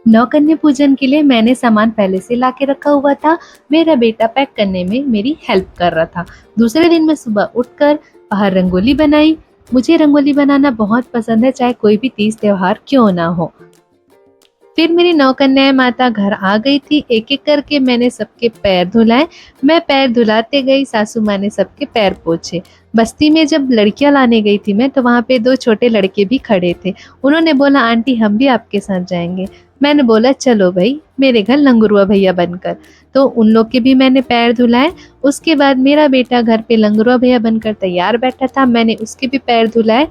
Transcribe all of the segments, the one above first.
नौकन्या पूजन के लिए मैंने सामान पहले से ला के रखा हुआ था। मेरा बेटा पैक करने में मेरी हेल्प कर रहा था। दूसरे दिन मैं सुबह उठकर बाहर रंगोली बनाई। मुझे रंगोली बनाना बहुत पसंद है, चाहे कोई भी तीज त्योहार क्यों ना हो। फिर मेरी नौकन्याएं माता घर आ गई थी। एक एक करके मैंने सबके पैर धुलाए। मैं पैर धुलाते गई, सासू माँ ने सबके पैर पोछे। बस्ती में जब लड़कियां लाने गई थी मैं, तो वहाँ पे दो छोटे लड़के भी खड़े थे। उन्होंने बोला, आंटी हम भी आपके साथ जाएंगे। मैंने बोला, चलो भाई मेरे घर लंगुरुआ भैया बनकर। तो उन लोग के भी मैंने पैर धुलाए। उसके बाद मेरा बेटा घर पे लंगुरुआ भैया बनकर तैयार बैठा था, मैंने उसके भी पैर धुलाए।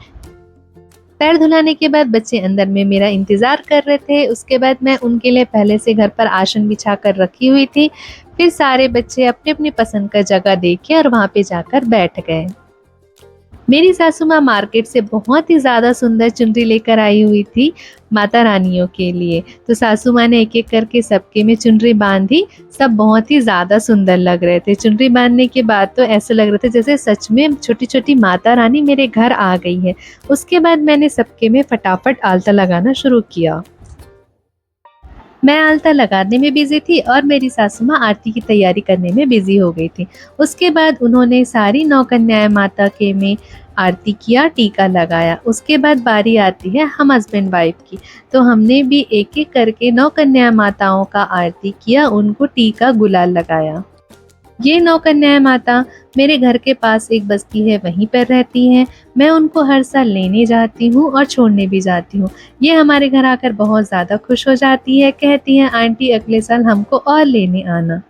पैर धुलाने के बाद बच्चे अंदर में मेरा इंतजार कर रहे थे। उसके बाद मैं उनके लिए पहले से घर पर आसन बिछा कर रखी हुई थी। फिर सारे बच्चे अपनी अपनी पसंद का जगह देख के और वहां पे जाकर बैठ गए। मेरी सासू माँ मार्केट से बहुत ही ज़्यादा सुंदर चुनरी लेकर आई हुई थी माता रानियों के लिए। तो सासू माँ ने एक एक करके सबके में चुनरी बांधी। सब बहुत ही ज़्यादा सुंदर लग रहे थे। चुनरी बांधने के बाद तो ऐसे लग रहे थे जैसे सच में छोटी छोटी माता रानी मेरे घर आ गई है। उसके बाद मैंने सबके में फटाफट आलता लगाना शुरू किया। मैं आलता लगाने में बिजी थी और मेरी सासू माँ आरती की तैयारी करने में बिजी हो गई थी। उसके बाद उन्होंने सारी नौ कन्याएं माता के में आरती किया, टीका लगाया। उसके बाद बारी आती है हम हस्बैंड वाइफ की। तो हमने भी एक एक करके नौ कन्या माताओं का आरती किया, उनको टीका गुलाल लगाया। ये नौ कन्याएं माता मेरे घर के पास एक बस्ती है, वहीं पर रहती हैं। मैं उनको हर साल लेने जाती हूँ और छोड़ने भी जाती हूँ। ये हमारे घर आकर बहुत ज़्यादा खुश हो जाती है, कहती हैं आंटी अगले साल हमको और लेने आना।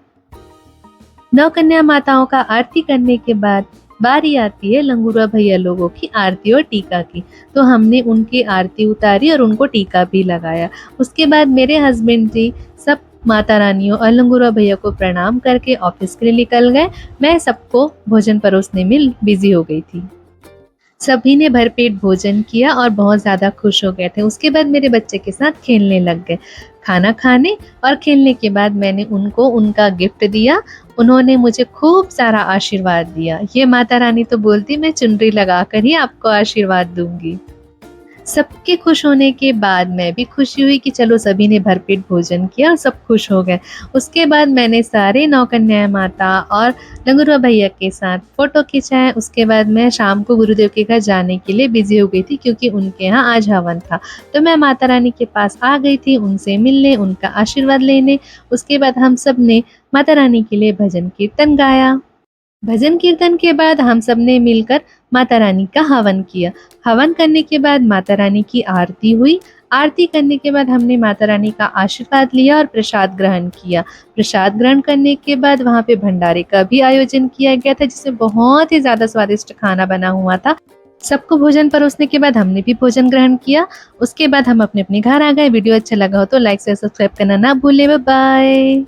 नौ कन्या माताओं का आरती करने के बाद बारी आती है लंगूरा भैया लोगों की आरती और टीका की। तो हमने उनकी आरती उतारी और उनको टीका भी लगाया। उसके बाद मेरे हस्बैंड जी सब माता रानियों और लंगूरा भैया को प्रणाम करके ऑफिस के लिए निकल गए। मैं सबको भोजन परोसने में बिजी हो गई थी। सभी ने भरपेट भोजन किया और बहुत ज़्यादा खुश हो गए थे। उसके बाद मेरे बच्चे के साथ खेलने लग गए। खाना खाने और खेलने के बाद मैंने उनको उनका गिफ्ट दिया। उन्होंने मुझे खूब सारा आशीर्वाद दिया। ये माता रानी तो बोलती मैं चुनरी लगाकर ही आपको आशीर्वाद दूंगी। सबके खुश होने के बाद मैं भी खुशी हुई कि चलो सभी ने भरपेट भोजन किया और सब खुश हो गए। उसके बाद मैंने सारे नौ कन्या माता और लंगूरवा भैया के साथ फ़ोटो खिंचाए। उसके बाद मैं शाम को गुरुदेव के घर जाने के लिए बिज़ी हो गई थी, क्योंकि उनके यहाँ आज हवन था। तो मैं माता रानी के पास आ गई थी उनसे मिलने, उनका आशीर्वाद लेने। उसके बाद हम सब ने माता रानी के लिए भजन कीर्तन गाया। भजन कीर्तन के बाद हम सब ने मिलकर माता रानी का हवन किया। हवन करने के बाद माता रानी की आरती हुई। आरती करने के बाद हमने माता रानी का आशीर्वाद लिया और प्रसाद ग्रहण किया। प्रसाद ग्रहण करने के बाद वहाँ पे भंडारे का भी आयोजन किया गया था, जिसमें बहुत ही ज़्यादा स्वादिष्ट खाना बना हुआ था। सबको भोजन परोसने के बाद हमने भी भोजन ग्रहण किया। उसके बाद हम अपने अपने घर आ गए। वीडियो अच्छा लगा हो तो लाइक से सब्सक्राइब करना ना भूले। Bye bye.